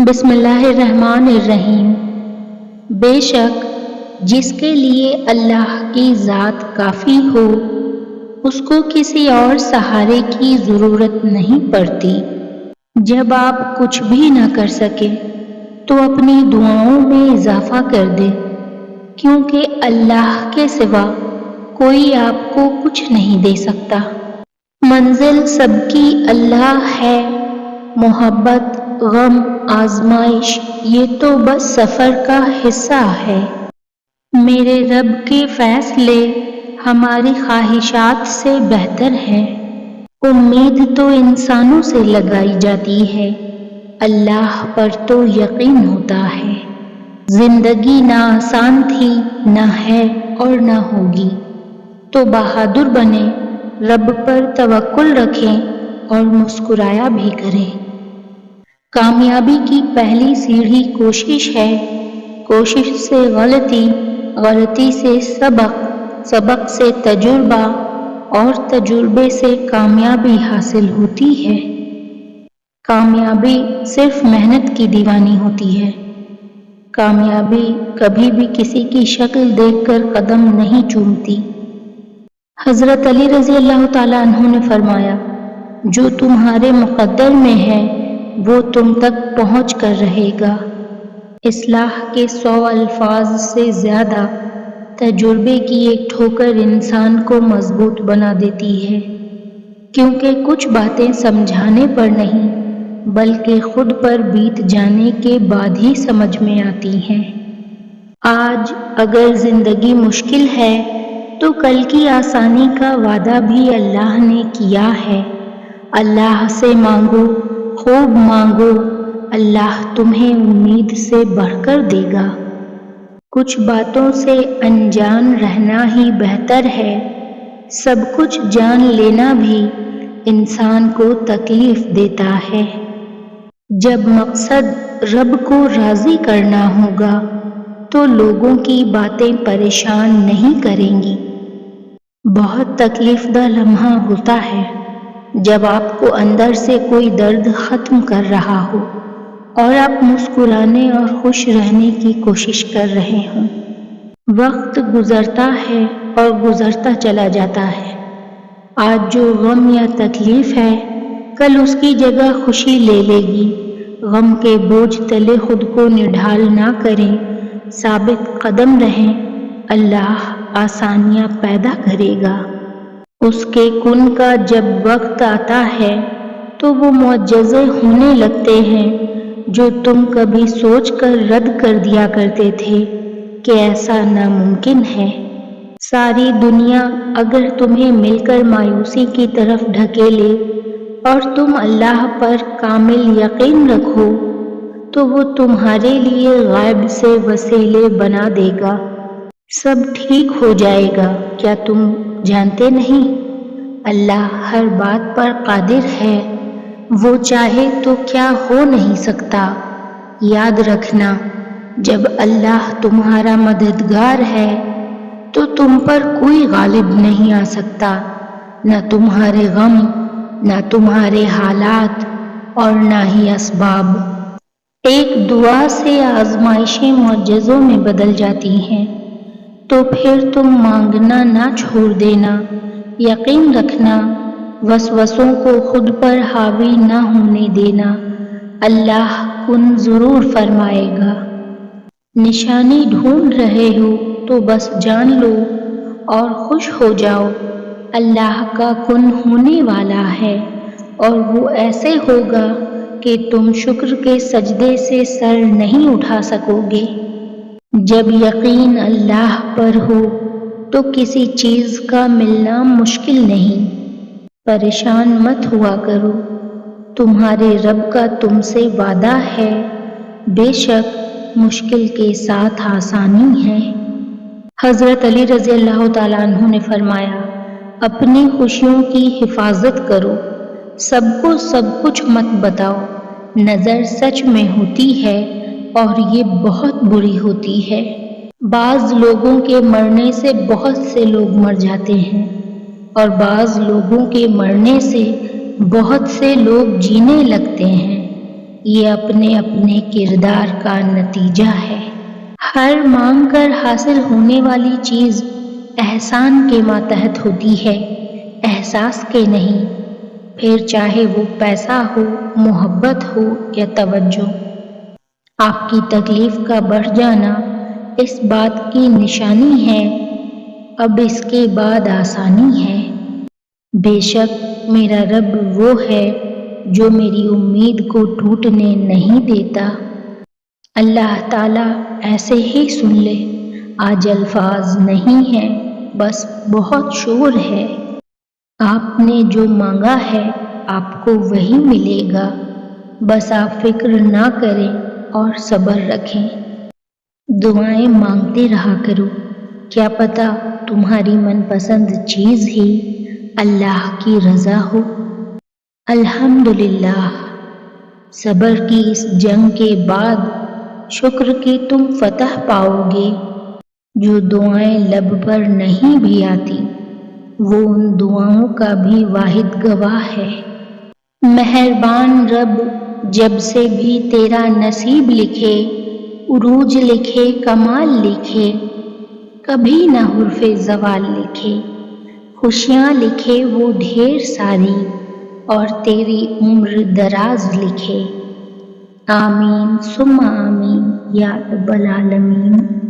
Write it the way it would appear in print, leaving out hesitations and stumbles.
بسم اللہ الرحمن الرحیم۔ بے شک جس کے لیے اللہ کی ذات کافی ہو اس کو کسی اور سہارے کی ضرورت نہیں پڑتی۔ جب آپ کچھ بھی نہ کر سکے تو اپنی دعاؤں میں اضافہ کر دے، کیونکہ اللہ کے سوا کوئی آپ کو کچھ نہیں دے سکتا۔ منزل سب کی اللہ ہے، محبت، غم، آزمائش یہ تو بس سفر کا حصہ ہے۔ میرے رب کے فیصلے ہماری خواہشات سے بہتر ہیں۔ امید تو انسانوں سے لگائی جاتی ہے، اللہ پر تو یقین ہوتا ہے۔ زندگی نہ آسان تھی، نہ ہے اور نہ ہوگی، تو بہادر بنیں، رب پر توکل رکھیں اور مسکرایا بھی کریں۔ کامیابی کی پہلی سیڑھی کوشش ہے، کوشش سے غلطی، غلطی سے سبق، سبق سے تجربہ اور تجربے سے کامیابی حاصل ہوتی ہے۔ کامیابی صرف محنت کی دیوانی ہوتی ہے۔ کامیابی کبھی بھی کسی کی شکل دیکھ کر قدم نہیں چومتی۔ حضرت علی رضی اللہ تعالیٰ عنہ نے فرمایا، جو تمہارے مقدر میں ہے وہ تم تک پہنچ کر رہے گا۔ اصلاح کے 100 الفاظ سے زیادہ تجربے کی ایک ٹھوکر انسان کو مضبوط بنا دیتی ہے، کیونکہ کچھ باتیں سمجھانے پر نہیں بلکہ خود پر بیت جانے کے بعد ہی سمجھ میں آتی ہیں۔ آج اگر زندگی مشکل ہے تو کل کی آسانی کا وعدہ بھی اللہ نے کیا ہے۔ اللہ سے مانگو، خوب مانگو، اللہ تمہیں امید سے بڑھ کر دے گا۔ کچھ باتوں سے انجان رہنا ہی بہتر ہے، سب کچھ جان لینا بھی انسان کو تکلیف دیتا ہے۔ جب مقصد رب کو راضی کرنا ہوگا تو لوگوں کی باتیں پریشان نہیں کریں گی۔ بہت تکلیف دہ لمحہ ہوتا ہے جب آپ کو اندر سے کوئی درد ختم کر رہا ہو اور آپ مسکرانے اور خوش رہنے کی کوشش کر رہے ہوں۔ وقت گزرتا ہے اور گزرتا چلا جاتا ہے۔ آج جو غم یا تکلیف ہے کل اس کی جگہ خوشی لے لے گی۔ غم کے بوجھ تلے خود کو نڈھال نہ کریں، ثابت قدم رہیں، اللہ آسانیاں پیدا کرے گا۔ اس کے کن کا جب وقت آتا ہے تو وہ معجزے ہونے لگتے ہیں جو تم کبھی سوچ کر رد کر دیا کرتے تھے کہ ایسا ناممکن ہے۔ ساری دنیا اگر تمہیں مل کر مایوسی کی طرف ڈھکیلے اور تم اللہ پر کامل یقین رکھو تو وہ تمہارے لیے غیب سے وسیلے بنا دے گا۔ سب ٹھیک ہو جائے گا، کیا تم جانتے نہیں؟ اللہ ہر بات پر قادر ہے، وہ چاہے تو کیا ہو نہیں سکتا۔ یاد رکھنا، جب اللہ تمہارا مددگار ہے تو تم پر کوئی غالب نہیں آ سکتا، نہ تمہارے غم، نہ تمہارے حالات اور نہ ہی اسباب۔ ایک دعا سے آزمائشیں معجزوں میں بدل جاتی ہیں، تو پھر تم مانگنا نہ چھوڑ دینا۔ یقین رکھنا، وسوسوں کو خود پر حاوی نہ ہونے دینا، اللہ کن ضرور فرمائے گا۔ نشانی ڈھونڈ رہے ہو تو بس جان لو اور خوش ہو جاؤ، اللہ کا کن ہونے والا ہے اور وہ ایسے ہوگا کہ تم شکر کے سجدے سے سر نہیں اٹھا سکو گے۔ جب یقین اللہ پر ہو تو کسی چیز کا ملنا مشکل نہیں۔ پریشان مت ہوا کرو، تمہارے رب کا تم سے وعدہ ہے، بے شک مشکل کے ساتھ آسانی ہے۔ حضرت علی رضی اللہ تعالیٰ عنہ نے فرمایا، اپنی خوشیوں کی حفاظت کرو، سب کو سب کچھ مت بتاؤ۔ نظر سچ میں ہوتی ہے اور یہ بہت بری ہوتی ہے۔ بعض لوگوں کے مرنے سے بہت سے لوگ مر جاتے ہیں اور بعض لوگوں کے مرنے سے بہت سے لوگ جینے لگتے ہیں۔ یہ اپنے اپنے کردار کا نتیجہ ہے۔ ہر مانگ کر حاصل ہونے والی چیز احسان کے ماتحت ہوتی ہے، احساس کے نہیں، پھر چاہے وہ پیسہ ہو، محبت ہو یا توجہ۔ آپ کی تکلیف کا بڑھ جانا اس بات کی نشانی ہے اب اس کے بعد آسانی ہے۔ بے شک میرا رب وہ ہے جو میری امید کو ٹوٹنے نہیں دیتا۔ اللہ تعالیٰ ایسے ہی سن لے، آج الفاظ نہیں ہیں، بس بہت شور ہے۔ آپ نے جو مانگا ہے آپ کو وہی ملے گا، بس آپ فکر نہ کریں اور صبر رکھیں۔ دعائیں مانگتے رہا کرو، کیا پتہ تمہاری من پسند چیز ہی اللہ کی رضا ہو۔ الحمدللہ، صبر کی اس جنگ کے بعد شکر کی تم فتح پاؤ گے۔ جو دعائیں لب پر نہیں بھی آتی وہ ان دعاؤں کا بھی واحد گواہ ہے۔ مہربان رب جب سے بھی تیرا نصیب لکھے، عروج لکھے، کمال لکھے، کبھی نہ حرف زوال لکھے، خوشیاں لکھے وہ ڈھیر ساری اور تیری عمر دراز لکھے۔ آمین ثم آمین یا رب العالمین۔